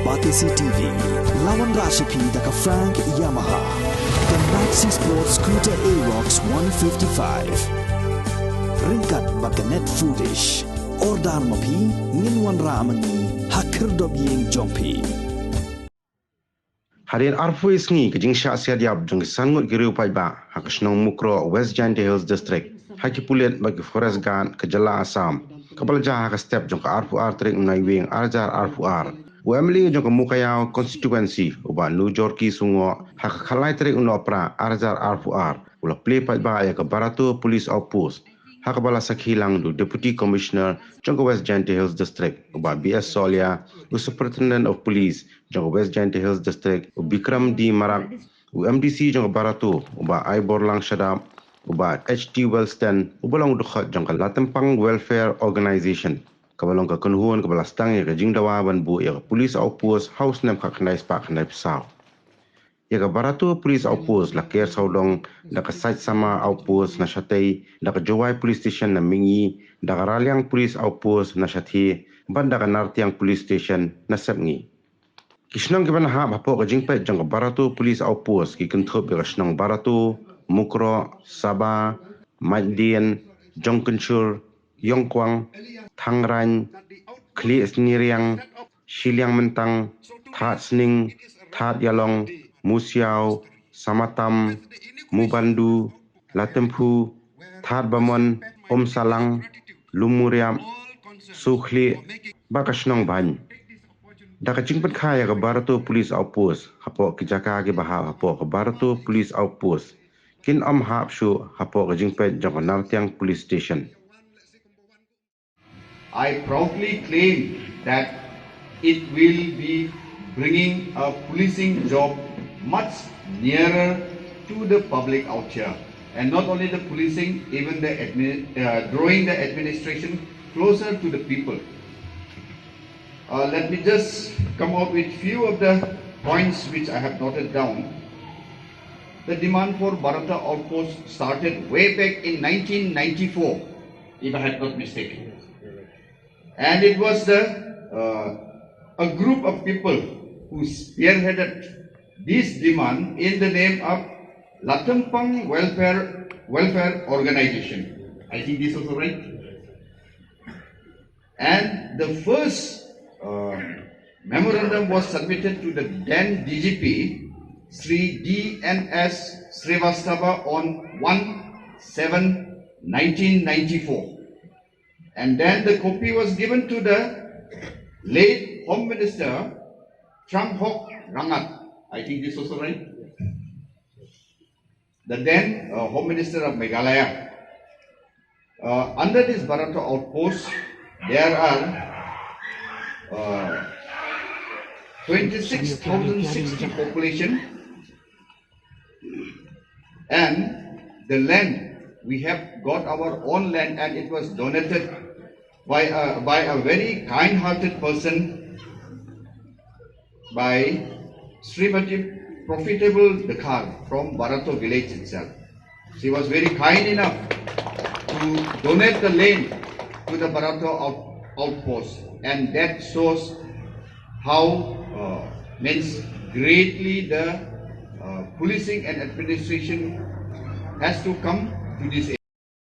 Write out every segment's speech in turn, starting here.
Batisi TV, Lawan Rashipi Daka Frank Yamaha, the Maxi Sports Scooter Arox 155. Ringkat Bakanet Foodish, Ordar Mapi, Ninwan Ramani, Hakir Dobying Jompi. Hadien arfu Sngi ke Jingjia siadiap jong Sungoh giriu paiba hak Snong Mukroh West Jingjia Hills District haki pulet bagi forest gan ke Jala Assam kapal jah ke step jong ke arfu artrik menaiwing arjar arfu ar Wemli jong ke Mukayau constituency uba Nujorki Sungoh hak khalai trik unopra arjar arfu ar ula Plie paiba ya ke Barato Police Outpost hak bala sakhilang du Deputy Commissioner jong ke West Jingjia Hills District uba BS Solia Superintendent of Police jong West Jingjia Hills District Bikram di Marak MDC jong Barato uba Aibor Lang Shadab uba HT Wellston ubalong dukhat jong Latempang Welfare Organization kabalong ka kunhuan kabala stang ya jingdawa ban bu ya Police Outpost House nem khak nai spak nai pisau ya Barato Police Outpost la care saudong da ka site sama outpost na shatei da ka Jowai Police Station na Mingi da ka Raliang Police Outpost na shathi ban da ka Nartiang Police Station na Sngi Kishnong giban ha bapo ka jingpet jong Barato Police Outpost ki kenthop ya Kishnong Barato Mukroh Sabah Hadien Jongkenchur Yongkwang Thangran Kli Sniriang Shiliang Mentang That Sning That Yalong Musiau Samatam Mubandu Latempu That Bamon Salang Lumuriam Sukhli Bakashnong Ban Daka jingpat kaya ke Barato Police Outpost hapo kijaka ke baha hapo ke Barato Police Outpost kin hap shu hapo ke jingpet jong Nartiang Police Station. I proudly claim that it will be bringing a policing job much nearer to the public out here, and not only the policing, even the drawing the administration closer to the people. Let me just come out with few of the points which I have noted down. The demand for Barato Outpost started way back in 1994, if I had not mistaken. And it was a group of people who spearheaded this demand in the name of Latempang Welfare Organization. I think this was right. And the first memorandum was submitted to the then DGP, Sri D.N.S. Srivastava on 1/7/1994. And then the copy was given to the late Home Minister, Tranghok Rangat. I think this was right. The then Home Minister of Meghalaya. Under this Barato Outpost, there are 26,060 population, and the land, we have got our own land, and it was donated by a very kind-hearted person, by Srimati Profitable Dakar from Barato village itself. She was very kind enough to donate the land to the Barato outpost, and that shows how means greatly the policing and administration has to come to this area.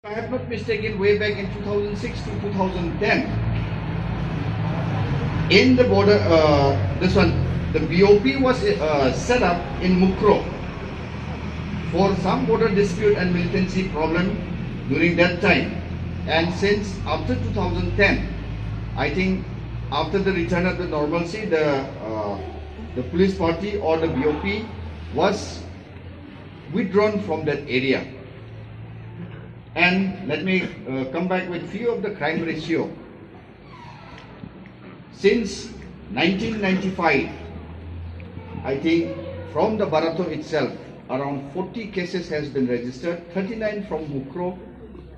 If I have not mistaken, way back in 2006 to 2010, in the border, the BOP was set up in Mukroh for some border dispute and militancy problem during that time. And since after 2010, I think after the return of the normalcy, the police party or the BOP was withdrawn from that area. And let me come back with few of the crime ratio. Since 1995, I think from the Barato itself, around 40 cases has been registered, 39 from Mukroh,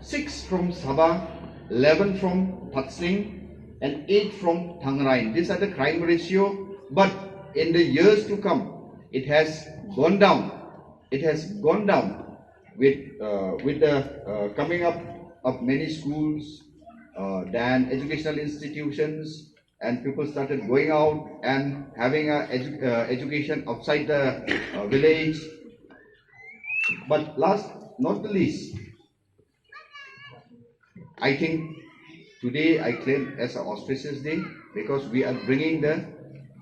6 from Sabah, 11 from Patsing, and 8 from Thangrai. These are the crime ratio, but in the years to come, it has gone down. It has gone down with the coming up of many schools, then educational institutions, and people started going out and having a education outside the village. But last, not the least, I think today I claim as an auspicious day because we are bringing the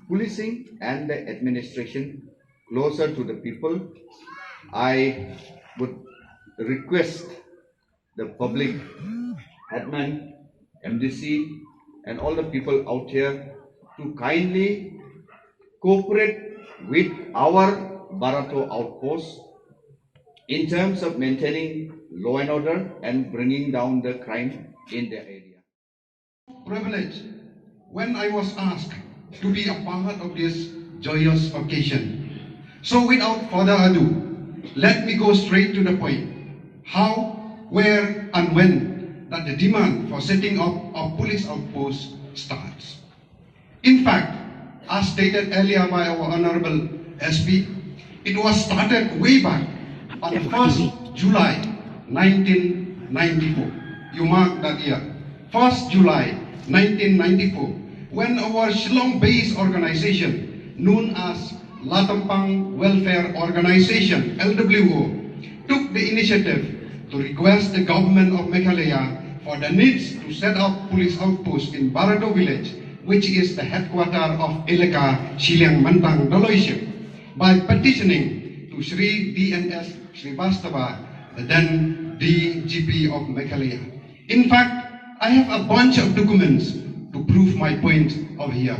policing and the administration closer to the people. I would request the public, admin, MDC, and all the people out here to kindly cooperate with our Barato outpost in terms of maintaining law and order and bringing down the crime in the area. Privilege when I was asked to be a part of this joyous occasion. So without further ado, let me go straight to the point. How, where, and when that the demand for setting up a police outpost starts. In fact, as stated earlier by our Honorable SP, it was started way back on 1st July 1994. You mark that year. 1st July 1994, when our Shillong-based organization known as Latampang Welfare Organization, LWO, took the initiative to request the government of Meghalaya for the needs to set up police outposts in Barato village, which is the headquarters of Eleka Siliang Mantang Doloisip, by petitioning to Sri DNS Srivastava, then DGP of Meghalaya. In fact, I have a bunch of documents to prove my point over here.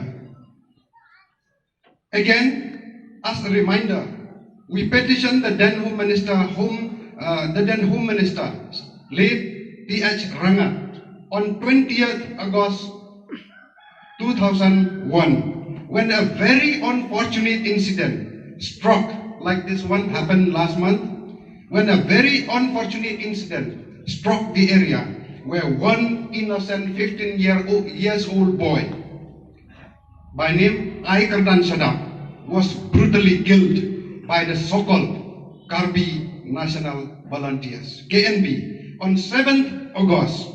Again, as a reminder, we petitioned the then Home Minister, late T.H. Rangat, on 20th August 2001, when a very unfortunate incident struck, like this one happened last month, when a very unfortunate incident struck the area where one innocent 15 years old boy by name Aikardan Sadap was brutally killed by the so-called Karbi National Volunteers, KNV, on 7th August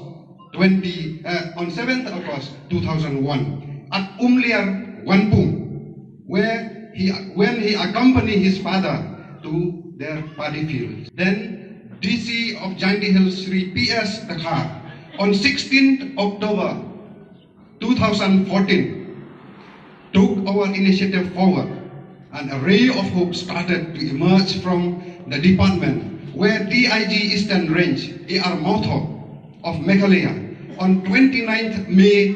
2001 at Umliar, Wanpung, when he accompanied his father to their paddy field. Then DC of Jainti Hills, Sri P.S. Dakar, on 16th October 2014, took our initiative forward. An array of hope started to emerge from the department, where DIG Eastern Range, A.R. Mautho of Meghalaya, on 29th May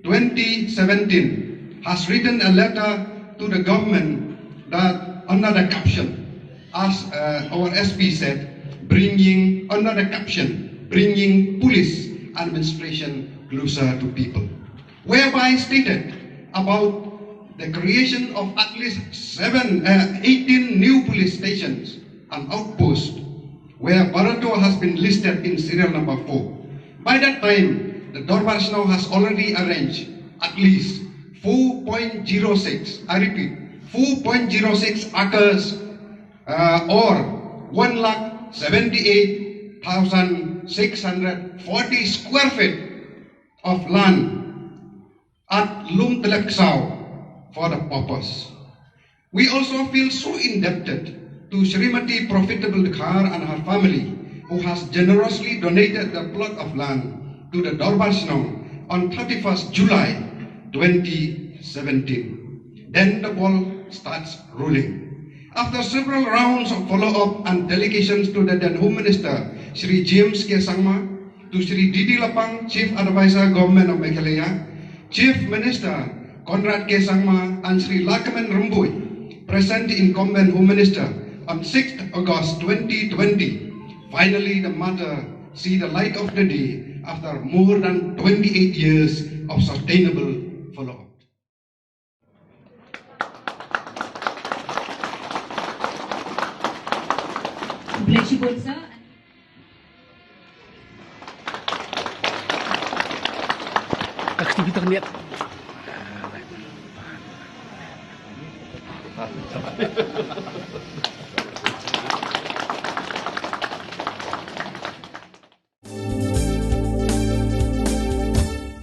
2017, has written a letter to the government that under the caption, as our SP said, bringing police administration closer to people, whereby stated about the creation of at least 18 new police stations and outposts, where Barato has been listed in serial number 4. By that time, the Darbar Snow has already arranged at least 4.06, I repeat, 4.06 acres or 178,640 square feet of land at Lung Teleksau for the purpose. We also feel so indebted to Srimati Profitable Khar and her family, who has generously donated the plot of land to the Darbar Snow on 31st July 2017. Then the ball starts rolling. After several rounds of follow-up and delegations to the then Home Minister, Sri James K. Sangma, to Sri Didi Lapang, Chief Advisor, Government of Meghalaya, Chief Minister Conrad K. Sangma, and Sri Lakaman Rumboy, present in Convent Home Minister on 6th August 2020. Finally, the matter see the light of the day after more than 28 years of sustainable follow-up. Bless you both, sir. Aktivitas lihat.